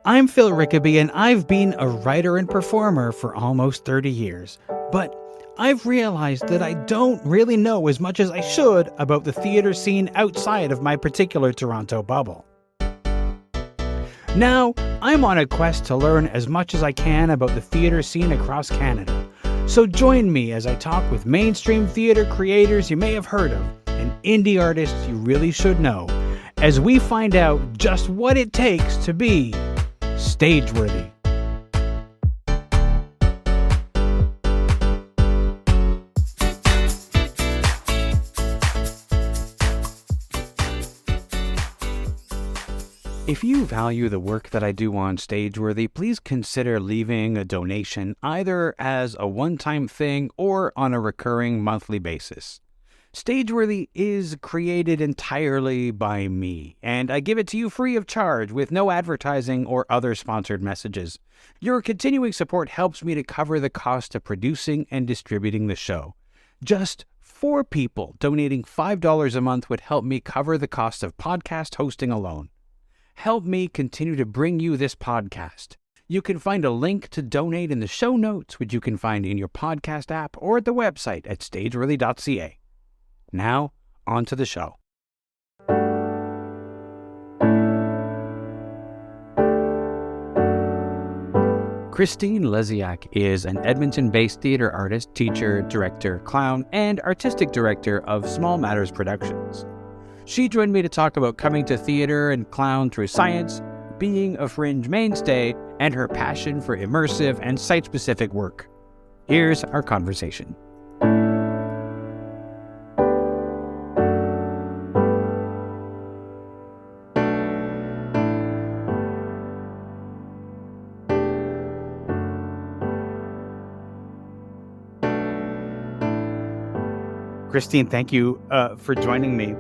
I'm Phil Rickaby, and I've been a writer and performer for almost 30 years. But I've realized that I don't really know as much as I should about the theatre scene outside of my particular Toronto bubble. Now, I'm on a quest to learn as much as I can about the theatre scene across Canada. So join me as I talk with mainstream theatre creators you may have heard of and indie artists you really should know, as we find out just what it takes to be stage-worthy. If you value the work that I do on Stageworthy, please consider leaving a donation either as a one-time thing or on a recurring monthly basis. Stageworthy is created entirely by me, and I give it to you free of charge with no advertising or other sponsored messages. Your continuing support helps me to cover the cost of producing and distributing the show. Just 4 people donating $5 a month would help me cover the cost of podcast hosting alone. Help me continue to bring you this podcast. You can find a link to donate in the show notes, which you can find in your podcast app or at the website at stageworthy.ca. Now, on to the show. Christine Lesiak is an Edmonton-based theatre artist, teacher, director, clown, and artistic director of Small Matters Productions. She joined me to talk about coming to theatre and clown through science, being a fringe mainstay, and her passion for immersive and site-specific work. Here's our conversation. Christine, thank you for joining me.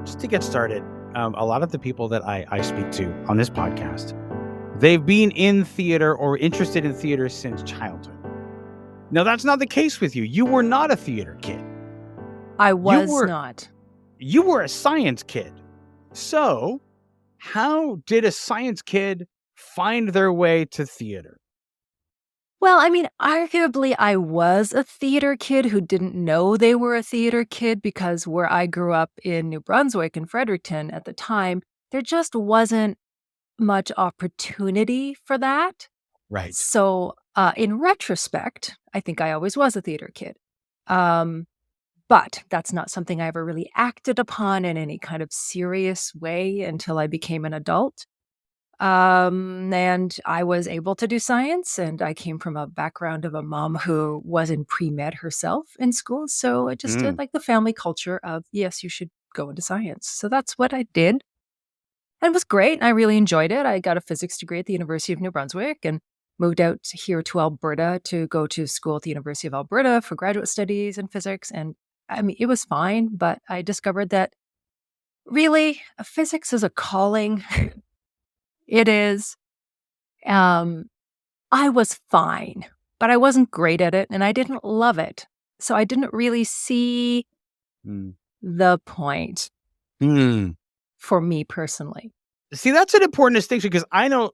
Just to get started, a lot of the people that I speak to on this podcast, they've been in theater or interested in theater since childhood. Now, that's not the case with you. You were not a theater kid. I was not. You were a science kid. So, how did a science kid find their way to theater? Well, I mean, arguably, I was a theater kid who didn't know they were a theater kid because where I grew up in New Brunswick and Fredericton at the time, there just wasn't much opportunity for that. Right. So, in retrospect, I think I always was a theater kid. But that's not something I ever really acted upon in any kind of serious way until I became an adult. And I was able to do science, and I came from a background of a mom who was in pre-med herself in school. So I just did like the family culture of, yes, you should go into science. So that's what I did. And it was great. I really enjoyed it. I got a physics degree at the University of New Brunswick and moved out here to Alberta to go to school at the University of Alberta for graduate studies in physics. And I mean, it was fine, but I discovered that really physics is a calling. It is. I was fine, but I wasn't great at it and I didn't love it. So I didn't really see the point for me personally. See, that's an important distinction because I know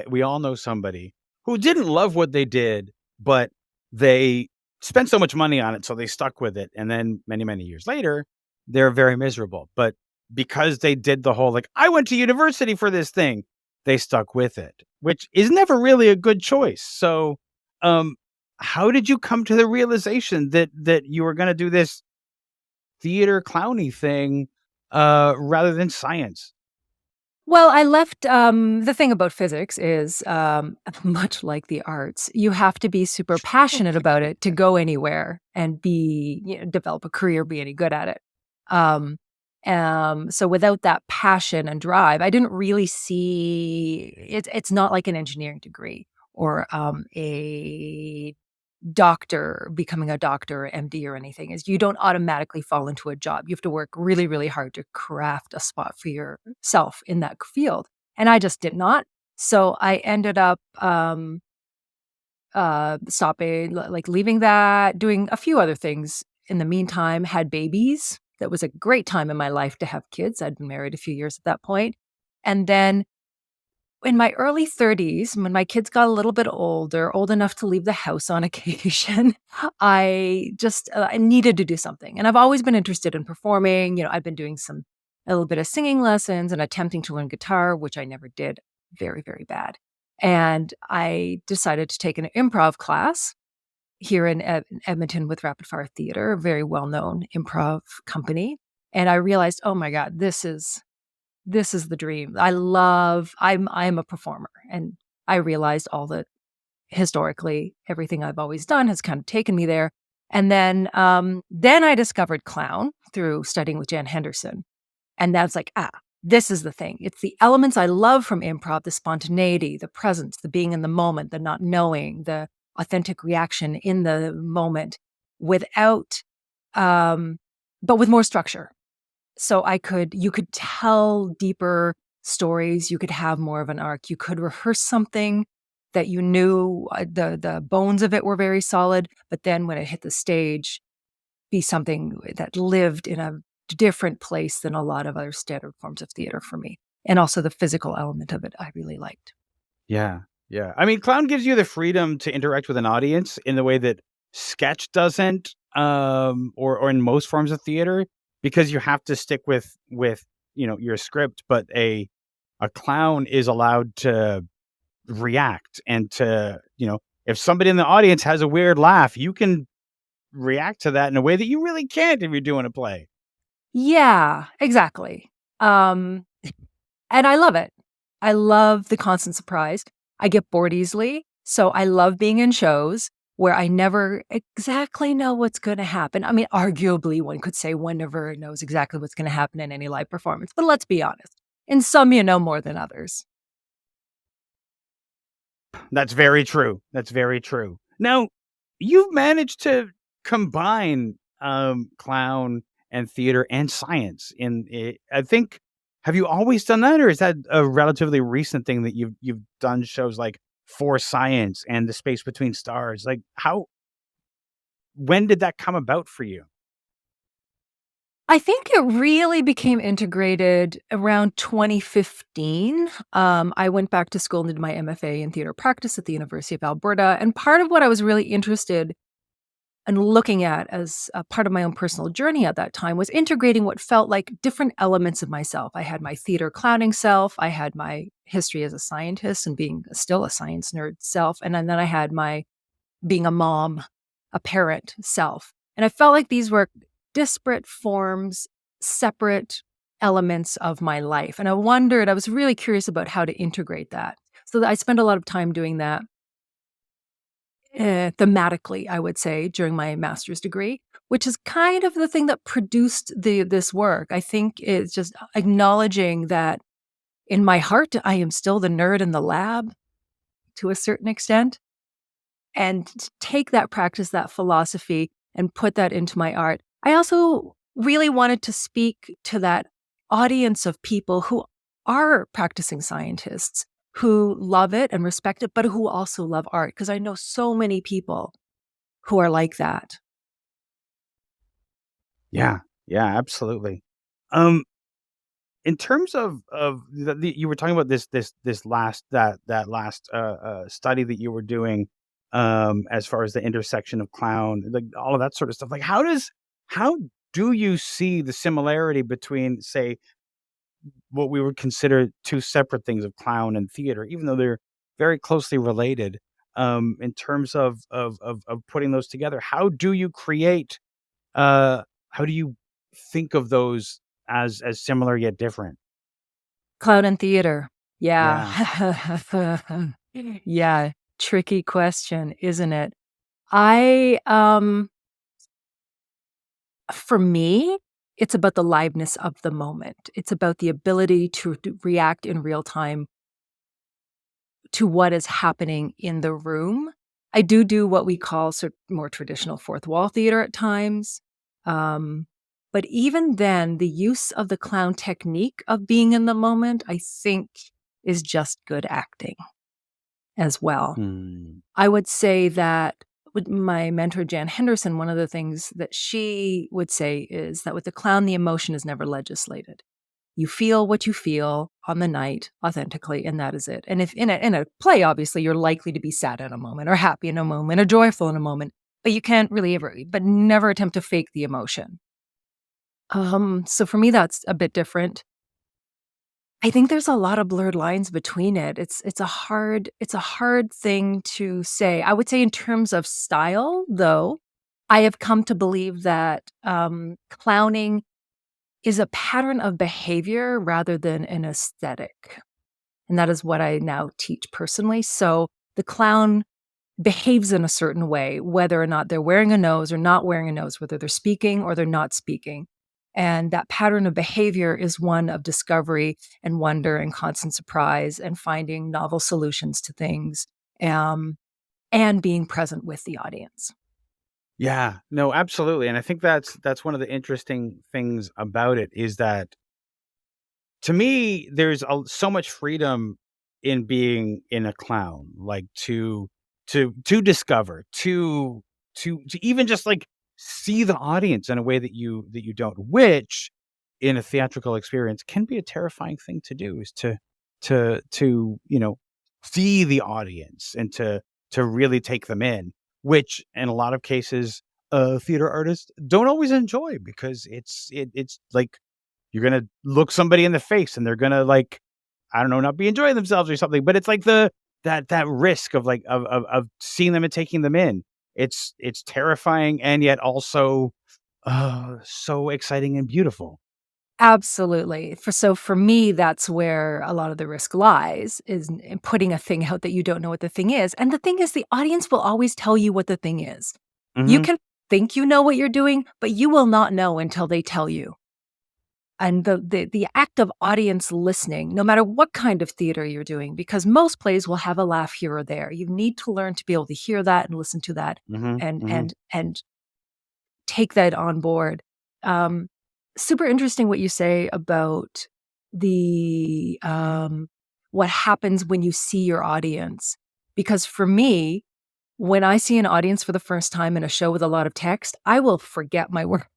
we all know somebody who didn't love what they did, but they spent so much money on it, so they stuck with it. And then many, many years later, they're very miserable. But because they did the whole, like, I went to university for this thing, they stuck with it, which is never really a good choice. So how did you come to the realization that you were going to do this theater clowny thing rather than science? Well, I left, the thing about physics is, much like the arts, you have to be super passionate about it to go anywhere and develop a career, be any good at it. So without that passion and drive, I didn't really see it. It's not like an engineering degree or a doctor, becoming a doctor or MD or anything. Is you don't automatically fall into a job. You have to work really, really hard to craft a spot for yourself in that field. And I just did not. So I ended up stopping, like leaving that, doing a few other things in the meantime, had babies. That was a great time in my life to have kids. I'd been married a few years at that point. And then In my early 30s, when my kids got a little bit older, old enough to leave the house on occasion, I needed to do something. And I've always been interested in performing. I've been doing a little bit of singing lessons and attempting to learn guitar, which I never did. Very, very bad. And I decided to take an improv class here in Edmonton with Rapid Fire Theatre, a very well-known improv company. And I realized, oh my God, this is the dream. I'm a performer, and I realized all that historically everything I've always done has kind of taken me there. And then I discovered clown through studying with Jan Henderson. And that's like, this is the thing. It's the elements I love from improv, the spontaneity, the presence, the being in the moment, the not knowing, the authentic reaction in the moment without, but with more structure. So you could tell deeper stories. You could have more of an arc. You could rehearse something that you knew the bones of it were very solid, but then when it hit the stage, be something that lived in a different place than a lot of other standard forms of theater for me. And also the physical element of it, I really liked. Yeah. Yeah. I mean, clown gives you the freedom to interact with an audience in the way that sketch doesn't, or in most forms of theater, because you have to stick with your script, but a clown is allowed to react and to, if somebody in the audience has a weird laugh, you can react to that in a way that you really can't if you're doing a play. Yeah, exactly. And I love it. I love the constant surprise. I get bored easily, so I love being in shows where I never exactly know what's going to happen. I mean, arguably, one could say one never knows exactly what's going to happen in any live performance, but let's be honest. In some, you know more than others. That's very true. That's very true. Now, you've managed to combine clown and theater and science in it. I think, have you always done that, or is that a relatively recent thing that you've done shows like For Science and The Space Between Stars? Like, when did that come about for you? I think it really became integrated around 2015. I went back to school and did my MFA in theater practice at the University of Alberta. And part of what I was really interested in looking at as a part of my own personal journey at that time was integrating what felt like different elements of myself. I had my theater clowning self. I had my history as a scientist and being still a science nerd self. And then I had my being a mom, a parent self. And I felt like these were disparate forms, separate elements of my life. And I was really curious about how to integrate that. So I spent a lot of time doing that thematically, I would say, during my master's degree, which is kind of the thing that produced this work. I think it's just acknowledging that in my heart, I am still the nerd in the lab to a certain extent. And to take that practice, that philosophy, and put that into my art. I also really wanted to speak to that audience of people who are practicing scientists, who love it and respect it, but who also love art, because I know so many people who are like that. Yeah, yeah, absolutely. In terms of you were talking about this last last study that you were doing, as far as the intersection of clown, like all of that sort of stuff. Like, how do you see the similarity between, say, what we would consider two separate things of clown and theater, even though they're very closely related, in terms of putting those together? How do you create? How do you think of those as similar yet different? Clown and theater. Yeah. Yeah. Yeah. Tricky question, isn't it? I, for me, it's about the liveness of the moment. It's about the ability to react in real time to what is happening in the room. I do what we call sort of more traditional fourth wall theater at times. But even then, the use of the clown technique of being in the moment, I think, is just good acting as well. Hmm. I would say that with my mentor, Jan Henderson, one of the things that she would say is that with the clown, the emotion is never legislated. You feel what you feel on the night authentically, and that is it. And if in a play, obviously, you're likely to be sad in a moment or happy in a moment or joyful in a moment, but you can't really never attempt to fake the emotion. So for me, that's a bit different. I think there's a lot of blurred lines between it. It's a hard thing to say. I would say in terms of style, though, I have come to believe that clowning is a pattern of behavior rather than an aesthetic. And that is what I now teach personally. So the clown behaves in a certain way, whether or not they're wearing a nose or not wearing a nose, whether they're speaking or they're not speaking. And that pattern of behavior is one of discovery and wonder and constant surprise and finding novel solutions to things, um, and being present with the audience. Yeah, no, absolutely. And I think that's one of the interesting things about it is that to me, there's so much freedom in being in a clown, like to discover, to even just like see the audience in a way that you don't, which in a theatrical experience can be a terrifying thing to do, is to see the audience and to really take them in, which in a lot of cases theater artists don't always enjoy because it's like you're gonna look somebody in the face and they're gonna like, I don't know, not be enjoying themselves or something. But it's like that risk of like of seeing them and taking them in. It's terrifying and yet also so exciting and beautiful. Absolutely. For me, that's where a lot of the risk lies, is in putting a thing out that you don't know what the thing is. And the thing is, the audience will always tell you what the thing is. You Hmm. can think you know what you're doing, but you will not know until they tell you. And the act of audience listening, no matter what kind of theater you're doing, because most plays will have a laugh here or there. You need to learn to be able to hear that and listen to that Hmm. and Hmm. and and take that on board. Um, Super interesting what you say about the what happens when you see your audience. Because for me, when I see an audience for the first time in a show with a lot of text, I will forget my work.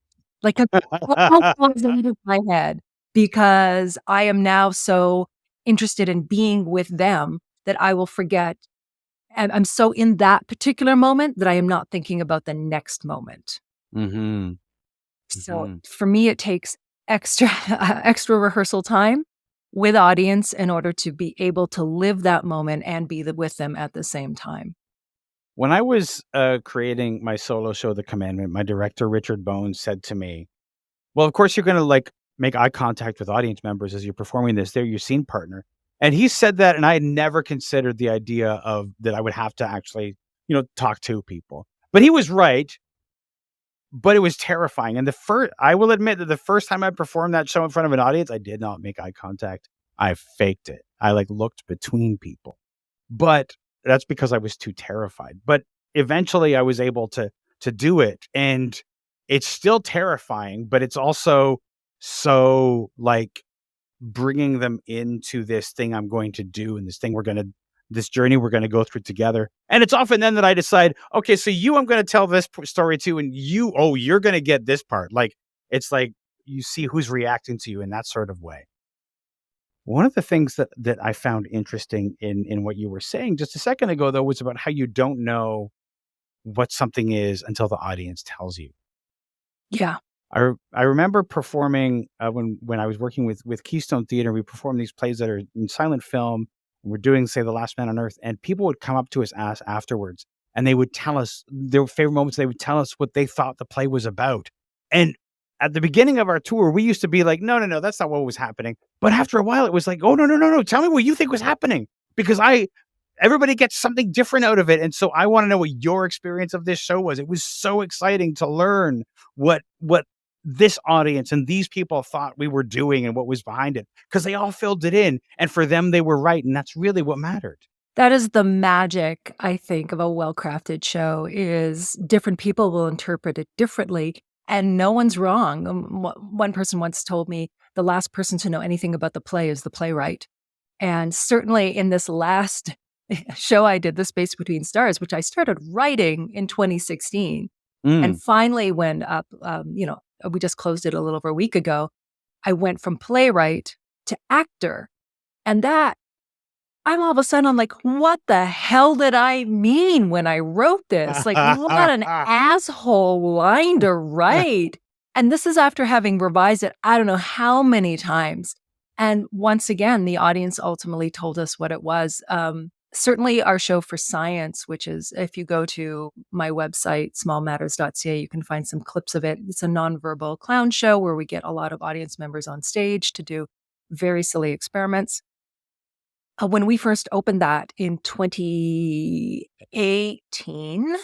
Like a all goes out of my head because I am now so interested in being with them that I will forget. And I'm so in that particular moment that I am not thinking about the next moment. Hmm. So Hmm. for me, it takes extra extra rehearsal time with audience in order to be able to live that moment and be with them at the same time. When I was creating my solo show, The Commandment, my director Richard Bones said to me, well, of course, you're gonna, like, make eye contact with audience members as you're performing this. They're your scene partner. And he said that, and I had never considered the idea of that I would have to actually, talk to people. But he was right, but it was terrifying. And I will admit that the first time I performed that show in front of an audience, I did not make eye contact. I faked it. I, like, looked between people. But that's because I was too terrified. But eventually I was able to do it, and it's still terrifying, but it's also so, like, bringing them into this thing I'm going to do and this journey we're gonna go through together. And it's often then that I decide, "Okay, so I'm gonna tell this story too, and you're gonna get this part." Like, it's like you see who's reacting to you in that sort of way. One of the things that I found interesting in what you were saying just a second ago, though, was about how you don't know what something is until the audience tells you. Yeah. I remember performing when I was working with Keystone Theater. We performed these plays that are in silent film. We're doing, say, The Last Man on Earth, and people would come up to us afterwards, and they would tell us their favorite moments. They would tell us what they thought the play was about. And at the beginning of our tour, we used to be like, "No, no, no, that's not what was happening." But after a while, it was like, "Oh, no, no, no, no! Tell me what you think was happening," because everybody gets something different out of it, and so I want to know what your experience of this show was. It was so exciting to learn what this audience and these people thought we were doing and what was behind it, because they all filled it in, and for them they were right, and that's really what mattered. That is the magic, I think, of a well-crafted show is different people will interpret it differently, and no one's wrong. One person once told me, "The last person to know anything about the play is the playwright." And certainly in this last show I did, The Space Between Stars, which I started writing in 2016, and Mm. finally when we just closed it a little over a week ago, I went from playwright to actor. And that, I'm all of a sudden, I'm like, what the hell did I mean when I wrote this? Like, what an asshole line to write. And this is after having revised it, I don't know how many times. And once again, the audience ultimately told us what it was. Certainly our show for science, which is, if you go to my website, smallmatters.ca, you can find some clips of it. It's a nonverbal clown show where we get a lot of audience members on stage to do very silly experiments. When we first opened that in 2018,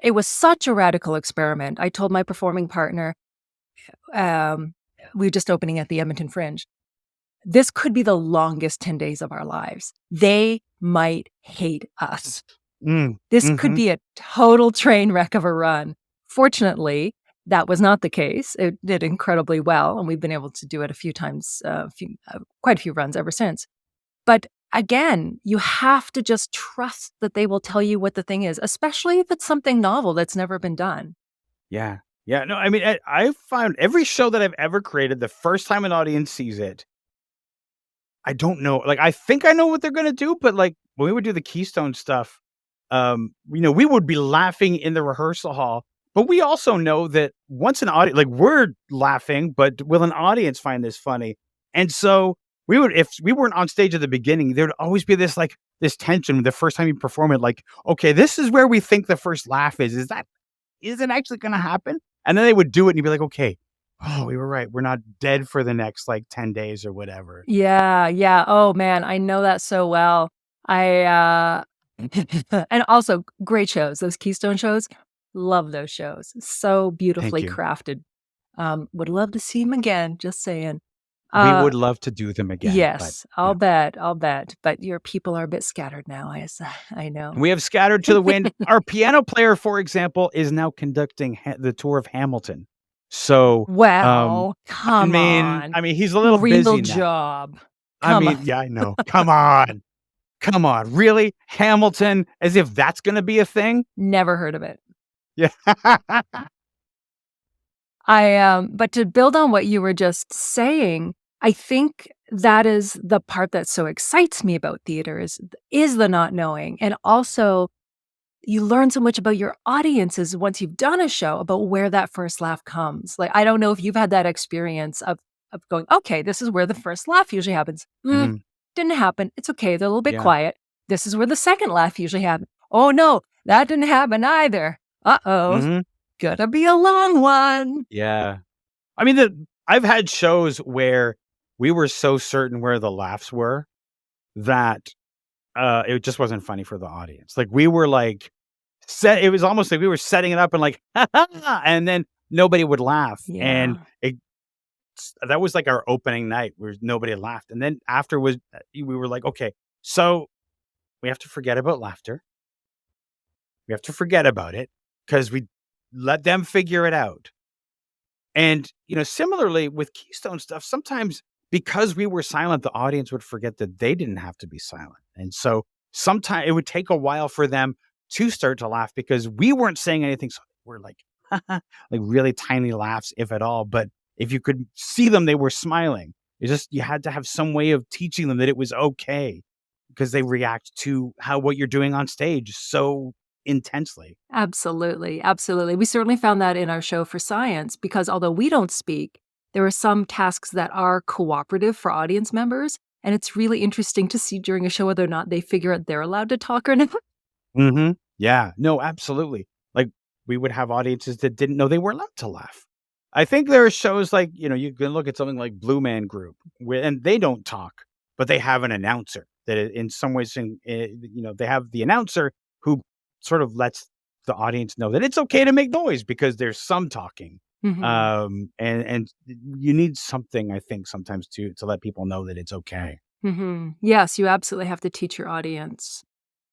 it was such a radical experiment. I told my performing partner, we were just opening at the Edmonton Fringe, this could be the longest 10 days of our lives. They might hate us. This could be a total train wreck of a run. Fortunately, that was not the case. It did incredibly well, and we've been able to do it a few times, quite a few runs ever since. But again, you have to just trust that they will tell you what the thing is, especially if it's something novel that's never been done. Yeah. Yeah. No, I mean, I found every show that I've ever created, the first time an audience sees it, I don't know. Like, I think I know what they're going to do, but like when we would do the Keystone stuff, we would be laughing in the rehearsal hall, but we also know that once an audience, like we're laughing, but will an audience find this funny? And so we would, if we weren't on stage at the beginning, there'd always be this tension the first time you perform it, like, okay, this is where we think the first laugh is it actually going to happen? And then they would do it and you'd be like, okay, oh, we were right. We're not dead for the next 10 days or whatever. Yeah. Yeah. Oh man, I know that so well. And also great shows, those Keystone shows. Love those shows. So beautifully crafted. Would love to see them again. Just saying. We would love to do them again. Yes, I'll bet. But your people are a bit scattered now. I know. We have scattered to the wind. Our piano player, for example, is now conducting the tour of Hamilton. So, come on. I mean, he's a little real busy now. Job. Yeah, I know. Come on. Really? Hamilton? As if that's going to be a thing? Never heard of it. Yeah. But to build on what you were just saying, I think that is the part that so excites me about theater is the not knowing. And also you learn so much about your audiences once you've done a show about where that first laugh comes. Like, I don't know if you've had that experience of going, okay, this is where the first laugh usually happens. Didn't happen. It's okay. They're a little bit quiet. This is where the second laugh usually happens. Oh no, that didn't happen either. Uh-oh. Gonna be a long one. Yeah. I mean, I've had shows where we were so certain where the laughs were that it just wasn't funny for the audience. Like we were it was almost like we were setting it up and and then nobody would laugh. Yeah. And that was like our opening night where nobody laughed. And then after we were like, okay, so we have to forget about laughter. We have to forget about it because we let them figure it out. And, similarly with Keystone stuff, sometimes because we were silent, the audience would forget that they didn't have to be silent. And so sometimes it would take a while for them to start to laugh because we weren't saying anything. So we're like really tiny laughs, if at all. But if you could see them, they were smiling. It's just, you had to have some way of teaching them that it was okay because they react to what you're doing on stage so intensely. Absolutely. We certainly found that in our show for science because although we don't speak, there are some tasks that are cooperative for audience members. And it's really interesting to see during a show whether or not they figure out they're allowed to talk or not. Yeah, no, absolutely. Like we would have audiences that didn't know they were allowed to laugh. I think there are shows like, you can look at something like Blue Man Group and they don't talk, but they have an announcer that in some ways, they have the announcer who sort of lets the audience know that it's okay to make noise because there's some talking. And you need something, I think, sometimes to let people know that it's okay. Yes, you absolutely have to teach your audience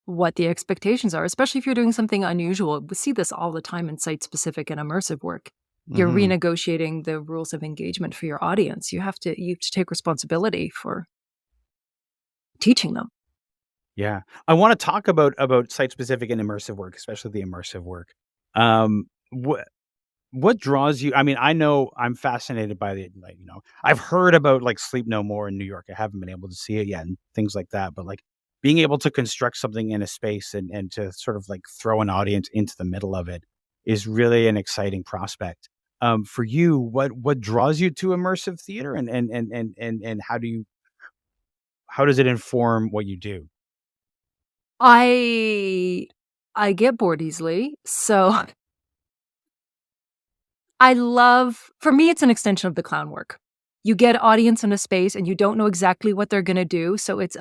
what the expectations are, especially if you're doing something unusual. We see this all the time in site-specific and immersive work. You're renegotiating the rules of engagement for your audience. You have to take responsibility for teaching them. Yeah. I want to talk about site-specific and immersive work, especially the immersive work. what draws you? I mean, I know I'm fascinated by I've heard about like Sleep No More in New York. I haven't been able to see it yet and things like that. But like being able to construct something in a space and to sort of like throw an audience into the middle of it is really an exciting prospect. For you, what draws you to immersive theater, and how does it inform what you do? I I get bored easily, so for me, it's an extension of the clown work. You get audience in a space and you don't know exactly what they're gonna do, so it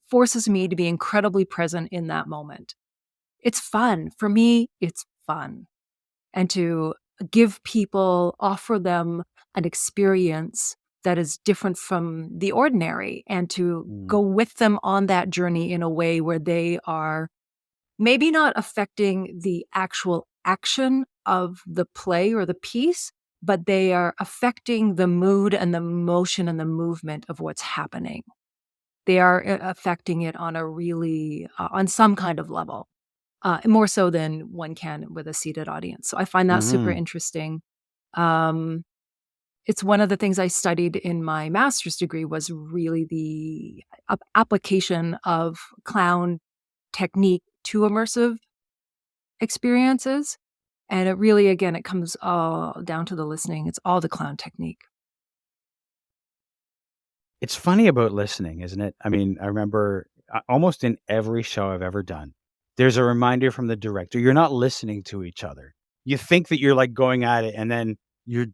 forces me to be incredibly present in that moment. It's fun. For me, it's fun. And to offer them an experience that is different from the ordinary, and to go Mm, with them on that journey in a way where they are maybe not affecting the actual action of the play or the piece, but they are affecting the mood and the motion and the movement of what's happening. They are affecting it on a really on some kind of level, more so than one can with a seated audience. So I find that super mhm. interesting. Um, it's one of the things I studied in my master's degree was really the application of clown technique to immersive experiences. And it really, again, it comes all down to the listening. It's all the clown technique. It's funny about listening, isn't it? I mean, I remember almost in every show I've ever done, there's a reminder from the director. You're not listening to each other. You think that you're like going at it, and then you're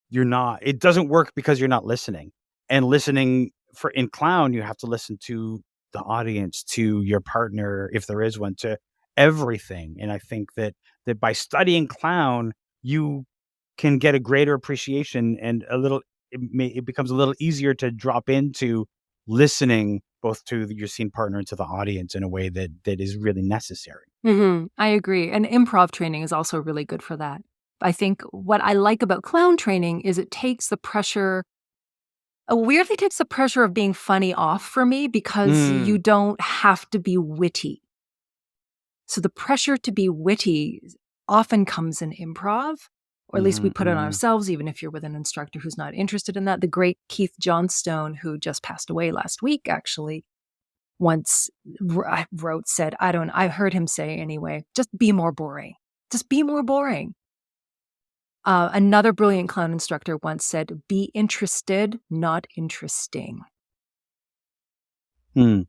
you're not. It doesn't work because you're not listening. And listening for in clown, you have to listen to the audience, to your partner, if there is one, to everything. And I think that by studying clown, you can get a greater appreciation and it becomes a little easier to drop into listening both to your scene partner and to the audience in a way that is really necessary. I agree. And improv training is also really good for that. I think what I like about clown training is it takes the pressure, weirdly takes the pressure of being funny off for me because you Mm. don't have to be witty. So the pressure to be witty often comes in improv, or at least we Mhm, put it on mhm. ourselves, even if you're with an instructor who's not interested in that. The great Keith Johnstone, who just passed away last week, actually, once said, I heard him say anyway, just be more boring. Just be more boring. Another brilliant clown instructor once said, be interested, not interesting. Hmm.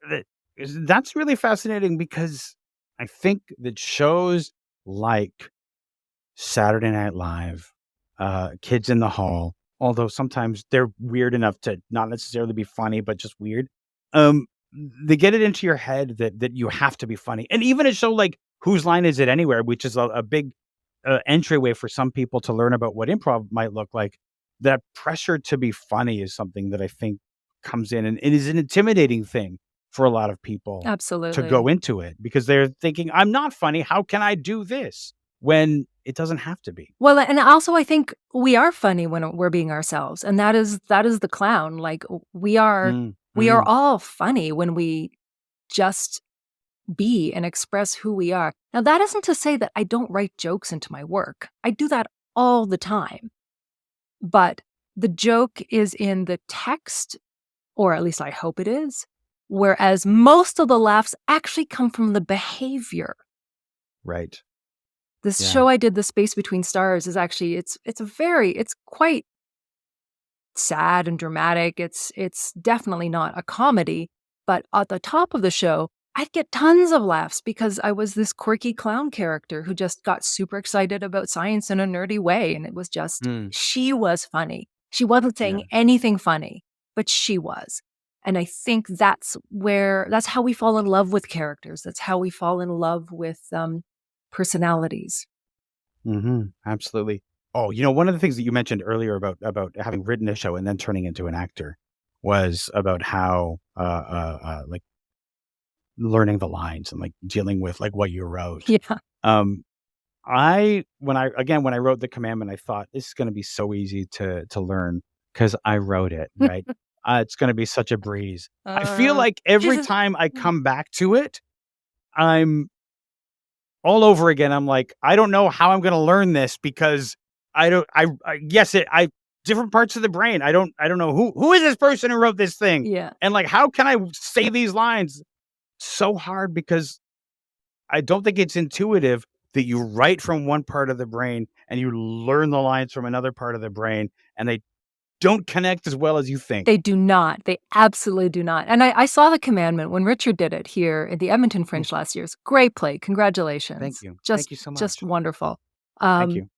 That that's really fascinating because I think that shows like Saturday Night Live, Kids in the Hall, although sometimes they're weird enough to not necessarily be funny, but just weird. Um, they get it into your head that you have to be funny, and even a show like Whose Line Is It Anywhere, which is a big entryway for some people to learn about what improv might look like. That pressure to be funny is something that I think comes in, and it is an intimidating thing for a lot of people to go Absolutely. into it because they're thinking, "I'm not funny. How can I do this?" When it doesn't have to be. Well, and also I think we are funny when we're being ourselves, and that is the clown. Like Mm, we are mhm. all funny when we just be and express who we are. Now, that isn't to say that I don't write jokes into my work. I do that all the time. But the joke is in the text, or at least I hope it is, whereas most of the laughs actually come from the behavior. Right. This Yeah. show I did, The Space Between Stars, is actually it's quite sad and dramatic. It's definitely not a comedy, but at the top of the show, I'd get tons of laughs because I was this quirky clown character who just got super excited about science in a nerdy way, and it was just Mm, she was funny. She wasn't yeah. saying anything funny, but she was. And I think that's how we fall in love with characters. That's how we fall in love with personalities. Mhm. Absolutely. Oh, one of the things that you mentioned earlier about having written a show and then turning into an actor was about how, like, learning the lines and, like, dealing with, like, what you wrote. Yeah. Um, when I wrote The Commandment, I thought, "This is gonna be so easy to learn because I wrote it, right? It's gonna be such a breeze." I feel Uh, like every Jesus. time I come back to it, I'm all over again. I'm like, I don't know how I'm going to learn this because different parts of the brain. I don't know who is this person who wrote this thing? Yeah. And like, how can I say these lines? So hard because I don't think it's intuitive that you write from one part of the brain and you learn the lines from another part of the brain, and they don't connect as well as you think. They do not. They absolutely do not. And I saw The Commandment when Richard did it here at the Edmonton Fringe last year. It's a great play. Congratulations. Thank you. Just, Thank you so much. just wonderful. Thank you.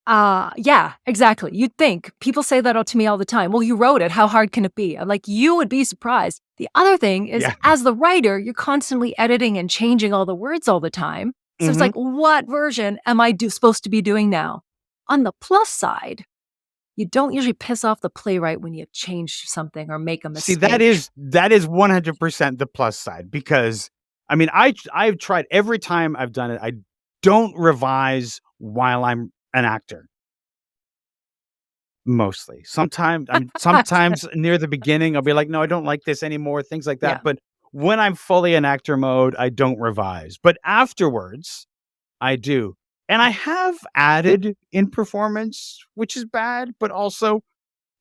Yeah, exactly. You'd think people say that to me all the time. Well, you wrote it. How hard can it be? I'm like, you would be surprised. The other thing is, as the writer, you're constantly editing and changing all the words all the time. So it's like, what version am I supposed to be doing now? On the plus side, you don't usually piss off the playwright when you change something or make a mistake. See, that is 100% the plus side, because I mean, I've tried every time I've done it. I don't revise while I'm an actor. Mostly. Sometimes near the beginning, I'll be like, no, I don't like this anymore. Things like that. Yeah. But when I'm fully in actor mode, I don't revise. But afterwards, I do. And I have added in performance, which is bad, but also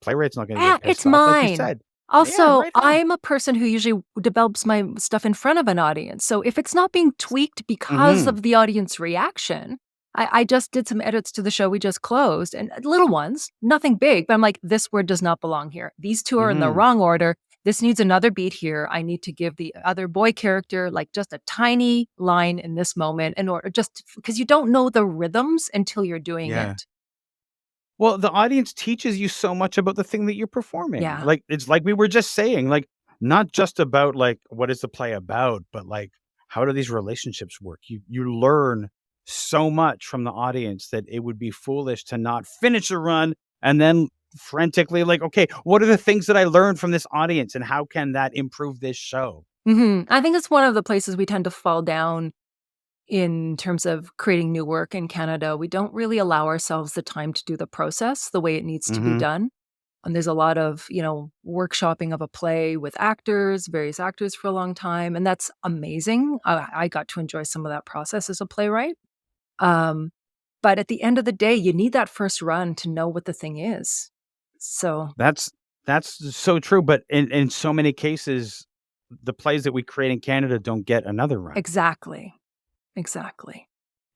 playwright's not going to get pissed it's off, mine. like you said. Also, I'm a person who usually develops my stuff in front of an audience. So if it's not being tweaked because of the audience reaction, I just did some edits to the show we just closed, and little ones, nothing big, but I'm like, this word does not belong here. These two are in the wrong order. This needs another beat here. I need to give the other boy character like just a tiny line in this moment, in order, just because you don't know the rhythms until you're doing it. Well, the audience teaches you so much about the thing that you're performing. Yeah. Like, it's like we were just saying, like, not just about like, what is the play about, but like, how do these relationships work? You learn so much from the audience that it would be foolish to not finish a run and then frantically like, okay, what are the things that I learned from this audience and how can that improve this show? I think it's one of the places we tend to fall down in terms of creating new work in Canada. We don't really allow ourselves the time to do the process the way it needs to be done. And there's a lot of, workshopping of a play with various actors for a long time. And that's amazing. I got to enjoy some of that process as a playwright. But at the end of the day, you need that first run to know what the thing is. So that's so true. But in so many cases, the plays that we create in Canada don't get another run. Exactly.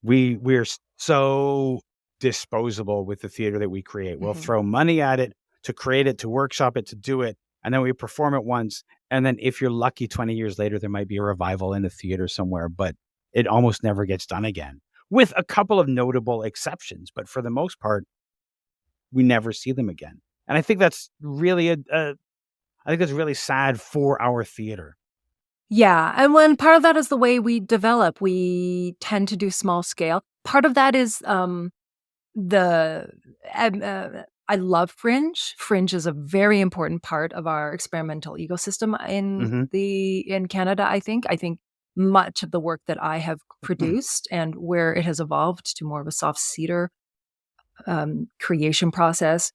We're so disposable with the theater that we create. We'll throw money at it to create it, to workshop it, to do it, and then we perform it once. And then if you're lucky, 20 years later, there might be a revival in the theater somewhere, but it almost never gets done again, with a couple of notable exceptions. But for the most part, we never see them again. And I think that's really really sad for our theater. Yeah. And when part of that is the way we develop, we tend to do small scale. Part of that is I love Fringe. Fringe is a very important part of our experimental ecosystem in Canada, I think. I think much of the work that I have produced and where it has evolved to more of a soft cedar creation process,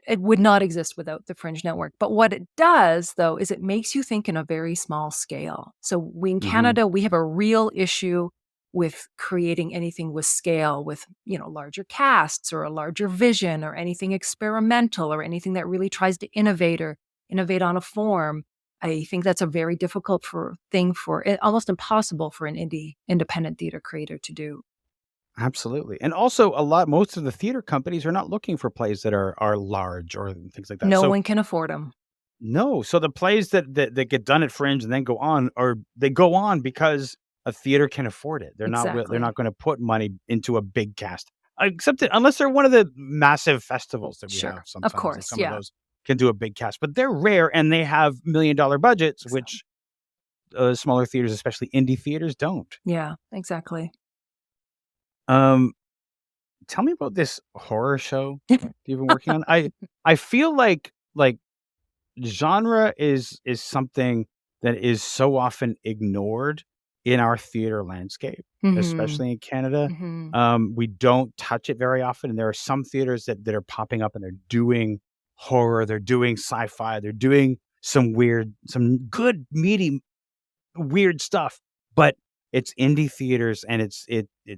it would not exist without the Fringe Network. But what it does, though, is it makes you think in a very small scale. So in Canada, we have a real issue with creating anything with scale, with, larger casts or a larger vision or anything experimental or anything that really tries to innovate on a form. I think that's a very difficult thing almost impossible for an independent theater creator to do. Absolutely. And also most of the theater companies are not looking for plays that are large or things like that. No one can afford them. No. So the plays that get done at Fringe and then go on because a theater can afford it. They're not going to put money into a big cast, unless they're one of the massive festivals that we have sometimes. Of course, some of those can do a big cast, but they're rare and they have $1 million budgets, which smaller theaters, especially indie theaters, don't. Yeah, exactly. Tell me about this horror show you've been working on. I feel like genre is something that is so often ignored in our theater landscape, especially in Canada. We don't touch it very often, and there are some theaters that are popping up and they're doing horror, they're doing sci-fi, they're doing some good, meaty, weird stuff. But it's indie theaters, and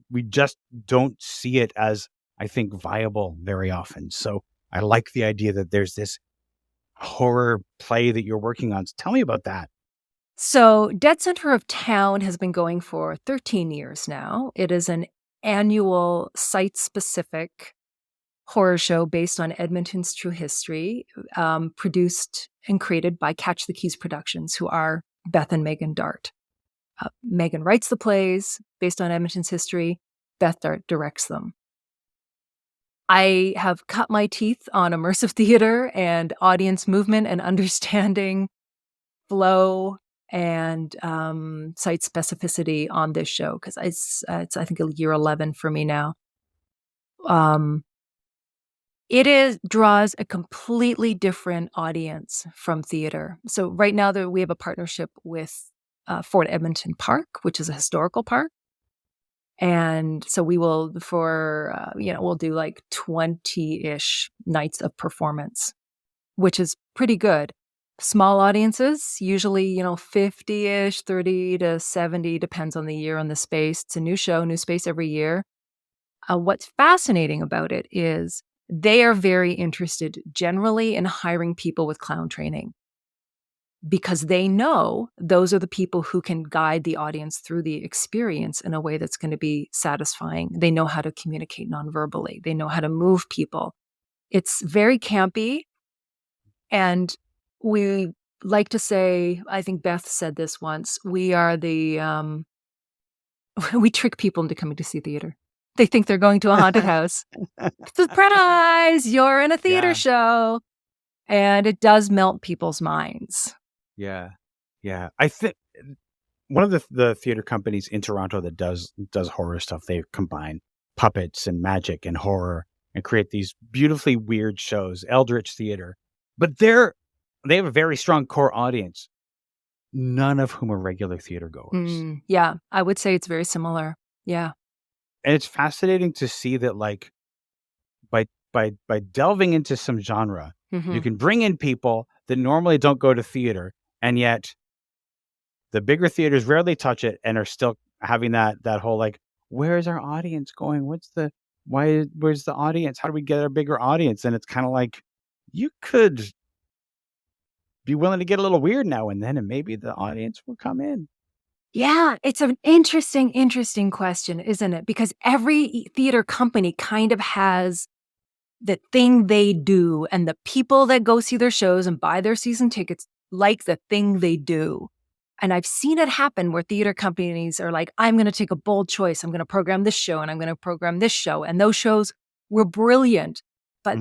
we just don't see it as, I think, viable very often. So I like the idea that there's this horror play that you're working on. So tell me about that. So, Dead Center of Town has been going for 13 years now. It is an annual site-specific horror show based on Edmonton's true history, produced and created by Catch the Keys Productions, who are Beth and Megan Dart. Megan writes the plays based on Edmonton's history. Beth Dart directs them. I have cut my teeth on immersive theater and audience movement and understanding flow and site specificity on this show, because it's I think year 11 for me now. It draws a completely different audience from theater. So right now we have a partnership with Fort Edmonton Park, which is a historical park. And so we will, we'll do like 20-ish nights of performance, which is pretty good. Small audiences, usually, 50-ish, 30 to 70, depends on the year and the space. It's a new show, new space every year. What's fascinating about it is they are very interested generally in hiring people with clown training, because they know those are the people who can guide the audience through the experience in a way that's going to be satisfying. They know how to communicate nonverbally. They know how to move people. It's very campy. And we like to say, I think Beth said this once, we are the, we trick people into coming to see theater. They think they're going to a haunted house. Surprise! You're in a theater show. And it does melt people's minds. Yeah. Yeah. I think one of the theater companies in Toronto that does horror stuff, they combine puppets and magic and horror and create these beautifully weird shows, Eldritch Theater. But they have a very strong core audience, none of whom are regular theater goers. Yeah, I would say it's very similar. Yeah. And it's fascinating to see that, like, by delving into some genre, you can bring in people that normally don't go to theater, and yet the bigger theaters rarely touch it and are still having that whole, like, where's our audience going? Where's the audience? How do we get a bigger audience? And it's kind of like, you could be willing to get a little weird now and then, and maybe the audience will come in. Yeah, it's an interesting question, isn't it? Because every theater company kind of has the thing they do, and the people that go see their shows and buy their season tickets like the thing they do. And I've seen it happen where theater companies are like, I'm going to take a bold choice. I'm going to program this show and I'm going to program this show. And those shows were brilliant, but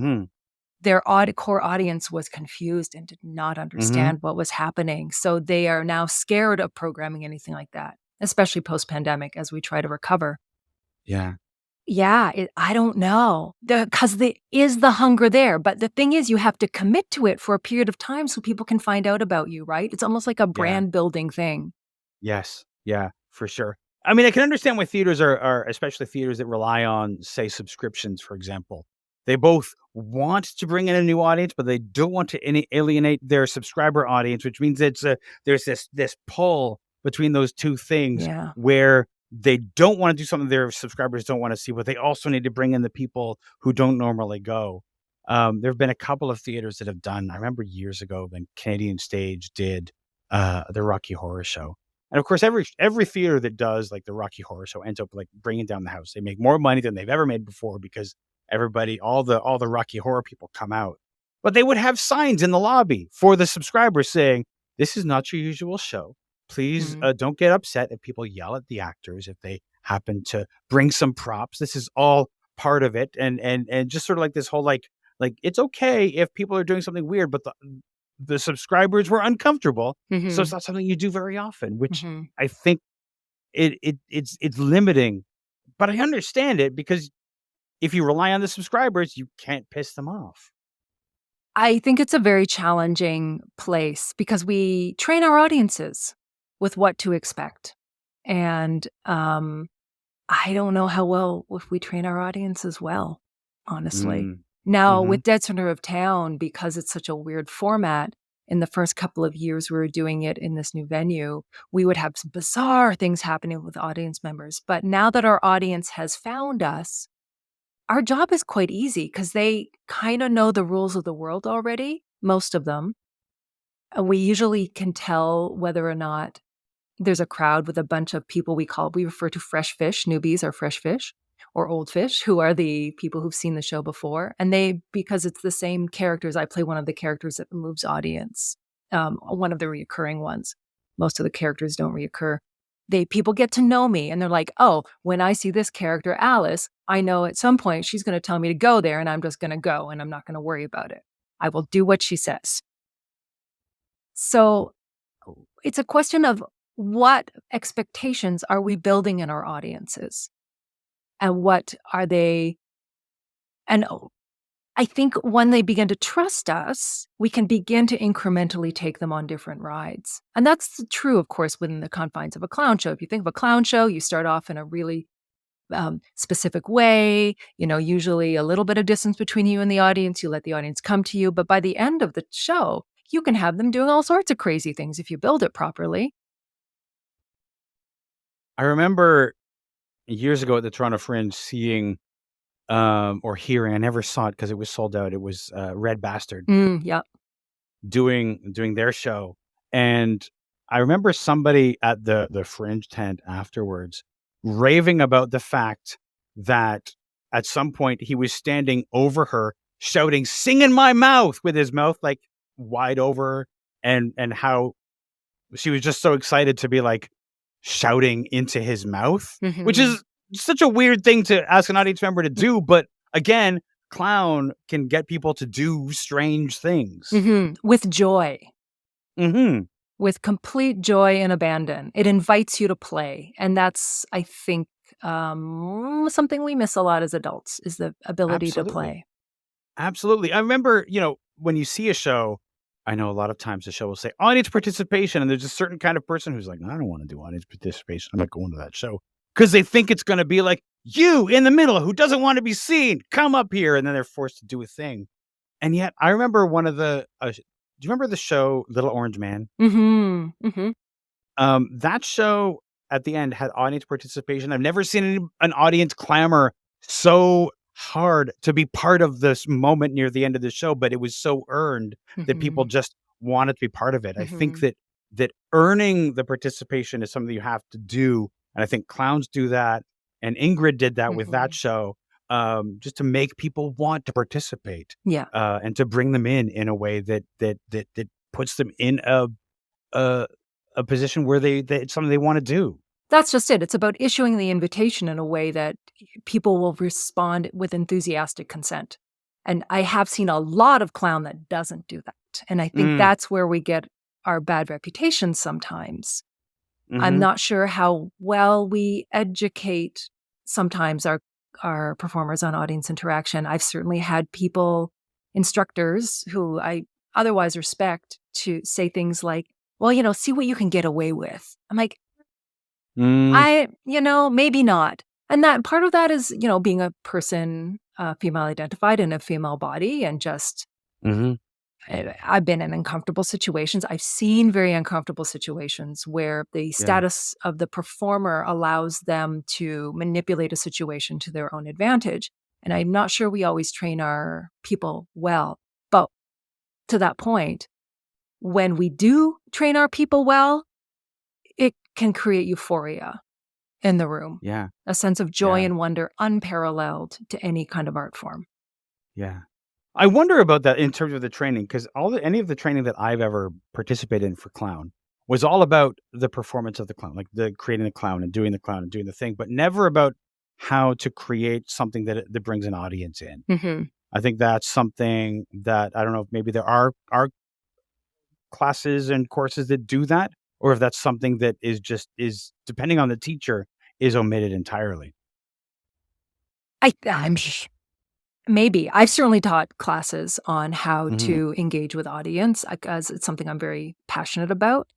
their core audience was confused and did not understand what was happening. So they are now scared of programming anything like that, especially post-pandemic as we try to recover. Yeah. Yeah, I don't know, because there is the hunger there. But the thing is, you have to commit to it for a period of time so people can find out about you, right? It's almost like a brand building thing. Yes. Yeah, for sure. I mean, I can understand why theaters are, especially theaters that rely on, say, subscriptions, for example. They both want to bring in a new audience, but they don't want to alienate their subscriber audience, which means there's this pull between those two things where they don't want to do something their subscribers don't want to see, but they also need to bring in the people who don't normally go. There have been a couple of theaters that have done, I remember years ago when Canadian Stage did the Rocky Horror Show. And of course, every theater that does like the Rocky Horror Show ends up like bringing down the house. They make more money than they've ever made before because all the Rocky Horror people come out. But they would have signs in the lobby for the subscribers saying, "This is not your usual show. Please don't get upset if people yell at the actors, if they happen to bring some props. This is all part of it." And just sort of like this whole like it's okay if people are doing something weird, but the subscribers were uncomfortable. So it's not something you do very often, which I think it's limiting. But I understand it, because if you rely on the subscribers, you can't piss them off. I think it's a very challenging place because we train our audiences with what to expect. And I don't know how well if we train our audiences well, honestly. Now, with Dead Center of Town, because it's such a weird format, in the first couple of years we were doing it in this new venue, we would have some bizarre things happening with audience members. But now that our audience has found us, our job is quite easy because they kind of know the rules of the world already, most of them. We usually can tell whether or not there's a crowd with a bunch of people we refer to fresh fish. Newbies are fresh fish or old fish, who are the people who've seen the show before. And because it's the same characters, I play one of the characters that moves audience, one of the reoccurring ones. Most of the characters don't reoccur. People get to know me and they're like, oh, when I see this character, Alice, I know at some point she's going to tell me to go there and I'm just going to go and I'm not going to worry about it. I will do what she says. So it's a question of what expectations are we building in our audiences? And what are they? And I think when they begin to trust us, we can begin to incrementally take them on different rides. And that's true, of course, within the confines of a clown show. If you think of a clown show, you start off in a really specific way, usually a little bit of distance between you and the audience. You let the audience come to you. But by the end of the show, you can have them doing all sorts of crazy things if you build it properly. I remember years ago at the Toronto Fringe seeing or hearing, I never saw it because it was sold out. It was Red Bastard Yeah. doing their show. And I remember somebody at the Fringe tent afterwards raving about the fact that at some point he was standing over her shouting, "Sing in my mouth," with his mouth like wide over, and how she was just so excited to be like shouting into his mouth, which is such a weird thing to ask an audience member to do. But again, clown can get people to do strange things. With joy. With complete joy and abandon. It invites you to play. And that's, I think, something we miss a lot as adults, is the ability to play. Absolutely. I remember, when you see a show, I know a lot of times the show will say audience participation, and there's a certain kind of person who's like, I don't want to do audience participation. I'm not going to that show. Because they think it's going to be like, you in the middle who doesn't want to be seen, come up here. And then they're forced to do a thing. And yet I remember one of the, do you remember the show Little Orange Man? That show at the end had audience participation. I've never seen an audience clamor so hard to be part of this moment near the end of the show, but it was so earned that people just wanted to be part of it. I think that earning the participation is something you have to do. And I think clowns do that. And Ingrid did that with that show, just to make people want to participate. Yeah. And to bring them in a way that puts them in a position where it's something they want to do. That's just it. It's about issuing the invitation in a way that people will respond with enthusiastic consent. And I have seen a lot of clown that doesn't do that. And I think that's where we get our bad reputation sometimes. I'm not sure how well we educate sometimes our performers on audience interaction. I've certainly had instructors who I otherwise respect, to say things like, well, see what you can get away with. I'm like, maybe not. And that part of that is, being a person, female identified in a female body, and just, I've been in uncomfortable situations. I've seen very uncomfortable situations where the status of the performer allows them to manipulate a situation to their own advantage. And I'm not sure we always train our people well. But to that point, when we do train our people well, it can create euphoria in the room. Yeah. A sense of joy and wonder unparalleled to any kind of art form. Yeah. I wonder about that in terms of the training, because any of the training that I've ever participated in for clown was all about the performance of the clown, like the creating the clown and doing the clown and doing the thing, but never about how to create something that brings an audience in. I think that's something that, I don't know if maybe there are classes and courses that do that, or if that's something that is depending on the teacher, is omitted entirely. I'm maybe. I've certainly taught classes on how to engage with audience, because it's something I'm very passionate about.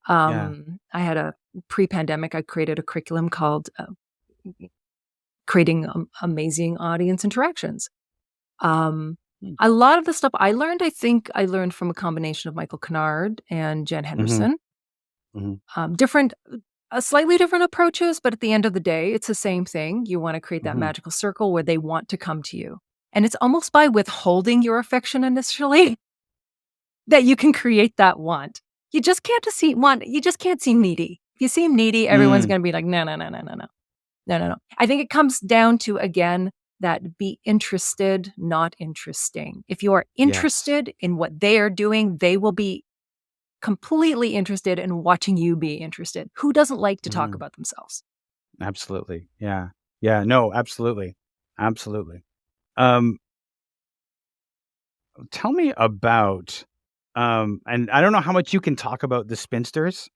I had pre-pandemic, I created a curriculum called Creating Amazing Audience Interactions. A lot of the stuff I learned, I think I learned from a combination of Michael Kennard and Jen Henderson. Different, slightly different approaches, but at the end of the day, it's the same thing. You want to create that magical circle where they want to come to you. And it's almost by withholding your affection initially that you can create that want. You just can't you just can't seem needy. If you seem needy, everyone's going to be like, no, no, no, no, no, no. No, no, no. I think it comes down to, again, that be interested, not interesting. If you are interested in what they are doing, they will be completely interested in watching you be interested. Who doesn't like to talk about themselves? Absolutely. Yeah. Yeah. No, absolutely. Absolutely. Tell me about, and I don't know how much you can talk about the Spinsters,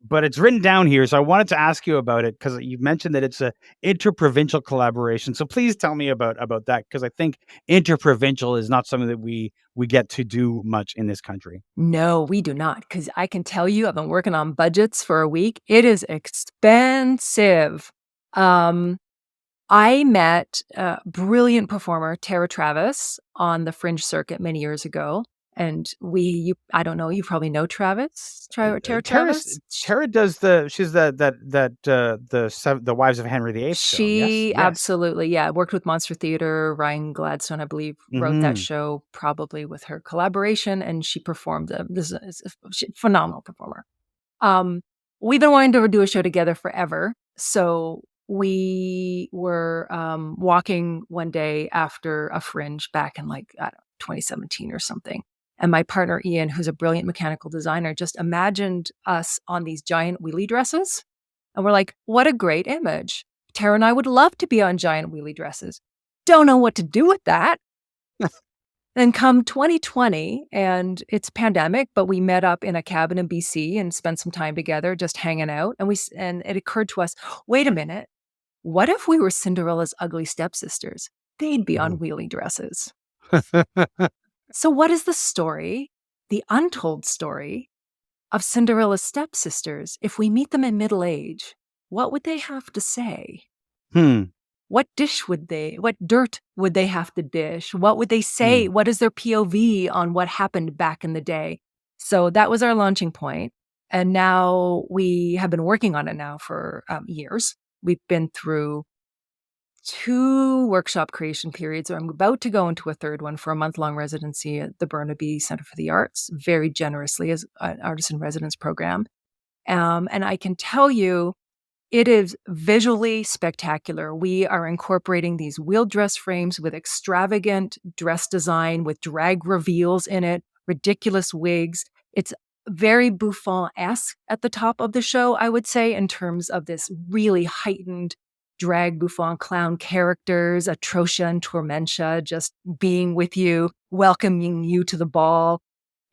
but it's written down here. So I wanted to ask you about it because you mentioned that it's a inter-provincial collaboration. So please tell me about that, because I think inter-provincial is not something that we get to do much in this country. No, we do not. Because I can tell you, I've been working on budgets for a week. It is expensive. I met a brilliant performer, Tara Travis, on the Fringe circuit many years ago. And I don't know, you probably know Travis, Tara Travis. Tara does she's the Wives of Henry VIII show. She Yes. absolutely, yeah, worked with Monster Theater. Ryan Gladstone, I believe, wrote that show probably with her collaboration, and she performed. This is a phenomenal performer. We've been wanting to do a show together forever, so we were walking one day after a Fringe back in, like, I don't know, 2017 or something. And my partner, Ian, who's a brilliant mechanical designer, just imagined us on these giant wheelie dresses. And we're like, what a great image. Tara and I would love to be on giant wheelie dresses. Don't know what to do with that. Then come 2020, and it's pandemic, but we met up in a cabin in BC and spent some time together just hanging out. And it occurred to us, wait a minute, what if we were Cinderella's ugly stepsisters? They'd be on wheelie dresses. So what is the story, the untold story of Cinderella's stepsisters? If we meet them in middle age, what would they have to say? What dirt would they have to dish? What would they say? What is their POV on what happened back in the day? So that was our launching point. And now we have been working on it now for years. We've been through 2 workshop creation periods. I'm about to go into a third one for a month-long residency at the Burnaby Center for the Arts, very generously as an artist in residence program. And I can tell you, it is visually spectacular. We are incorporating these wheeled dress frames with extravagant dress design, with drag reveals in it, ridiculous wigs. It's very Buffon-esque at the top of the show, I would say, in terms of this really heightened drag Buffon clown characters, Atrocia and Tormentia just being with you, welcoming you to the ball.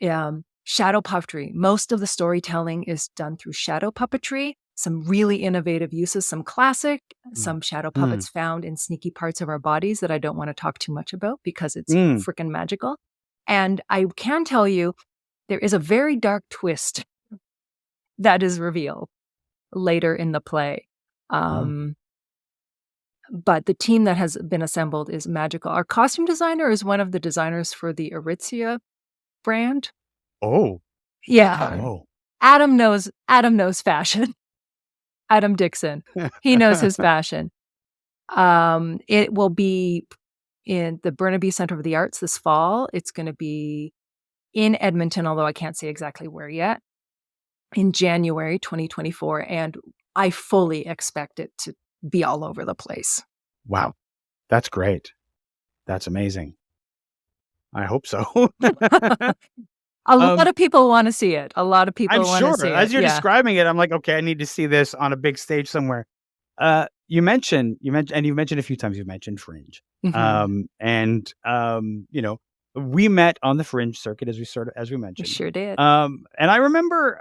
Shadow puppetry. Most of the storytelling is done through shadow puppetry. Some really innovative uses, some classic, some shadow puppets found in sneaky parts of our bodies that I don't want to talk too much about because it's freaking magical. And I can tell you, there is a very dark twist that is revealed later in the play. But the team that has been assembled is magical. Our costume designer is one of the designers for the Aritzia brand. Oh. Yeah. Oh. Adam knows fashion. Adam Dixon. He knows his fashion. It will be in the Burnaby Center for the Arts this fall. It's going to be in Edmonton, although I can't say exactly where yet, in January 2024. And I fully expect it to be all over the place. Wow. That's great. That's amazing. I hope so. A lot of people want to see it. A lot of people want to see it. As you're describing it, I'm like, okay, I need to see this on a big stage somewhere. You mentioned, and you've mentioned a few times, you've mentioned Fringe. And you know, we met on the Fringe circuit as we mentioned. We sure did. And I remember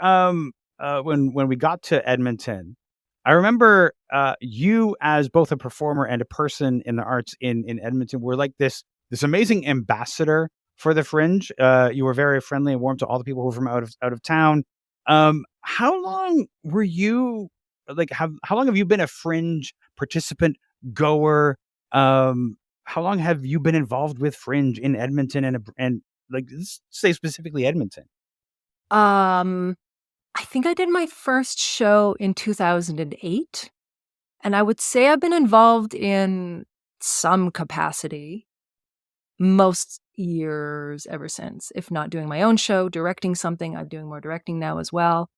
when we got to Edmonton, I remember you as both a performer and a person in the arts in Edmonton were like this amazing ambassador for the Fringe. You were very friendly and warm to all the people who were from out of town. How long were you how long have you been a Fringe participant, goer? how long have you been involved with Fringe in Edmonton and like, let's say specifically Edmonton? Um, I think I did my first show in 2008, and I would say I've been involved in some capacity most years ever since. If not doing my own show, directing something, I'm doing more directing now as well.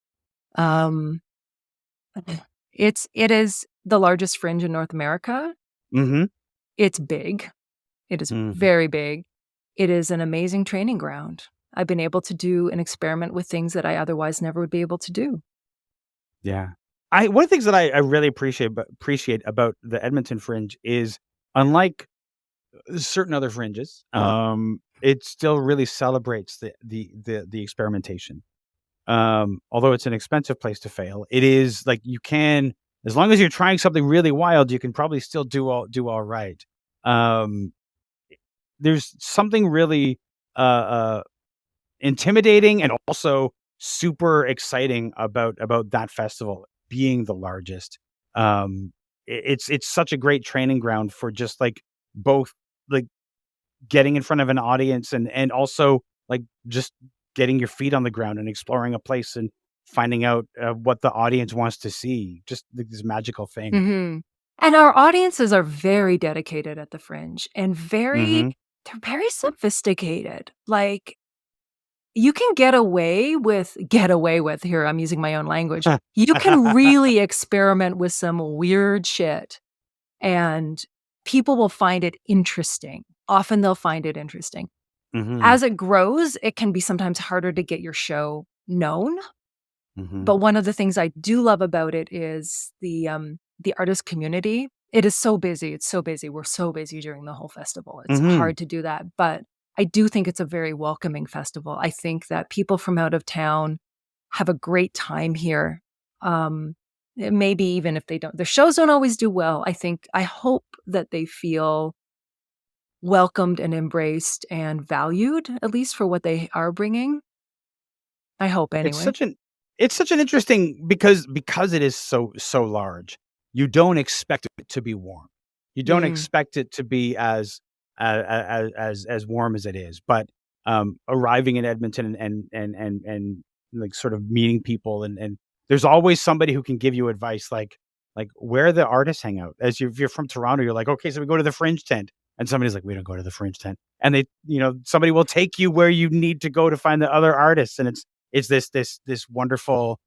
Um, it is the largest Fringe in North America. Mm-hmm. It's big. It is Mm-hmm. very big. It is an amazing training ground. I've been able to do and experiment with things that I otherwise never would be able to do. Yeah. One of the things that I really appreciate about the Edmonton Fringe is, unlike certain other fringes, it still really celebrates the experimentation. Although it's an expensive place to fail, it is like, you can, as long as you're trying something really wild, you can probably still do all right. There's something really intimidating and also super exciting about that festival being the largest. It's such a great training ground for just like both like getting in front of an audience and also like just getting your feet on the ground and exploring a place and finding out what the audience wants to see. Just like this magical thing. Mm-hmm. And our audiences are very dedicated at the Fringe and Mm-hmm. they're very sophisticated. Like, you can get away with here, I'm using my own language. You can really experiment with some weird shit, and people will find it interesting. Often they'll find it interesting. Mm-hmm. As it grows, it can be sometimes harder to get your show known. Mm-hmm. But one of the things I do love about it is the artist community. It is so busy. It's so busy. We're so busy during the whole festival. It's Mm-hmm. hard to do that. But I do think it's a very welcoming festival. I think that people from out of town have a great time here. Maybe even if their shows don't always do well, I hope that they feel welcomed and embraced and valued, at least for what they are bringing. I hope It's anyway. such an interesting, because it is so large. You don't expect it to be warm. You don't expect it to be as warm as it is. But arriving in Edmonton and like sort of meeting people and there's always somebody who can give you advice, like where the artists hang out. If you're from Toronto, you're like, okay, so we go to the Fringe tent, and somebody's like, we don't go to the Fringe tent, and they, somebody will take you where you need to go to find the other artists, and it's this wonderful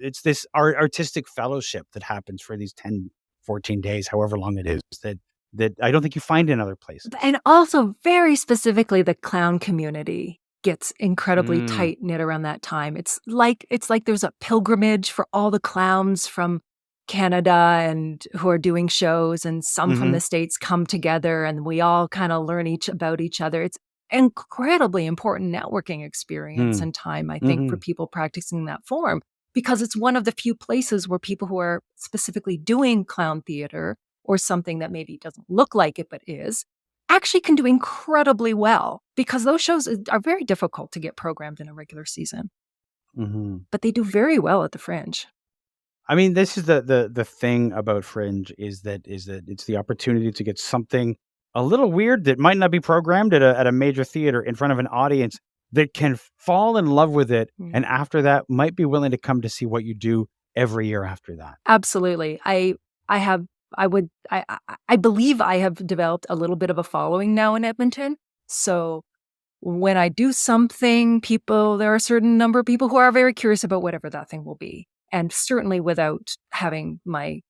it's this artistic fellowship that happens for these 10, 14 days, however long it is, that I don't think you find in other places. And also, very specifically, the clown community gets incredibly tight-knit around that time. It's like there's a pilgrimage for all the clowns from Canada and who are doing shows, and some from the States come together, and we all kind of learn about each other. It's incredibly important networking experience and time, I think, for people practicing that form, because it's one of the few places where people who are specifically doing clown theater or something that maybe doesn't look like it but is, actually can do incredibly well, because those shows are very difficult to get programmed in a regular season. But they do very well at the Fringe. I mean, this is the thing about Fringe is that it's the opportunity to get something a little weird that might not be programmed at a major theater in front of an audience that can fall in love with it, and after that might be willing to come to see what you do every year after that. Absolutely. I believe I have developed a little bit of a following now in Edmonton. So when I do something, there are a certain number of people who are very curious about whatever that thing will be. And certainly without having my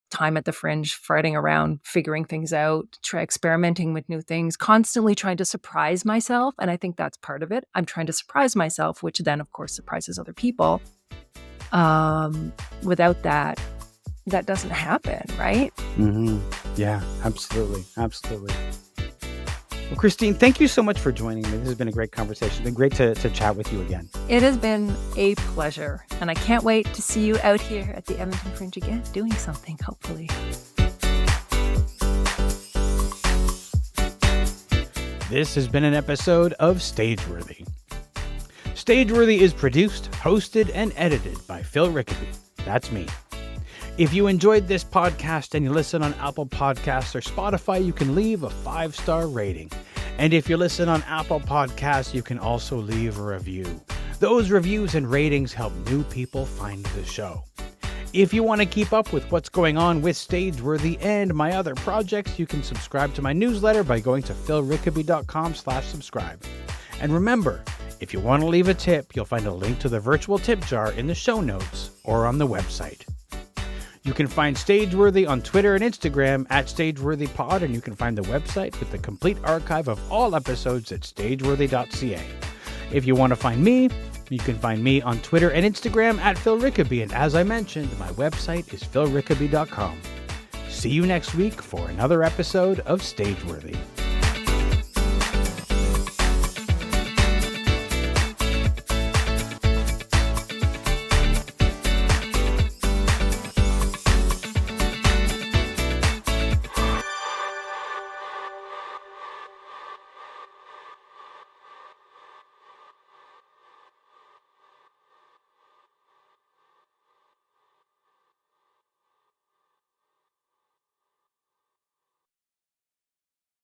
time at the Fringe, fretting around, figuring things out, experimenting with new things, constantly trying to surprise myself. And I think that's part of it. I'm trying to surprise myself, which then, of course, surprises other people. Without that doesn't happen, right? Yeah, absolutely. Well, Christine, thank you so much for joining me. This has been a great conversation. It's been great to chat with you again. It has been a pleasure. And I can't wait to see you out here at the Edmonton Fringe again, doing something, hopefully. This has been an episode of Stageworthy. Stageworthy is produced, hosted, and edited by Phil Rickaby. That's me. If you enjoyed this podcast and you listen on Apple Podcasts or Spotify, you can leave a 5-star rating. And if you listen on Apple Podcasts, you can also leave a review. Those reviews and ratings help new people find the show. If you want to keep up with what's going on with Stageworthy and my other projects, you can subscribe to my newsletter by going to philrickaby.com/subscribe. And remember, if you want to leave a tip, you'll find a link to the virtual tip jar in the show notes or on the website. You can find Stageworthy on Twitter and Instagram at StageworthyPod, and you can find the website with the complete archive of all episodes at stageworthy.ca. If you want to find me, you can find me on Twitter and Instagram at Phil Rickaby, and as I mentioned, my website is philrickaby.com. See you next week for another episode of Stageworthy.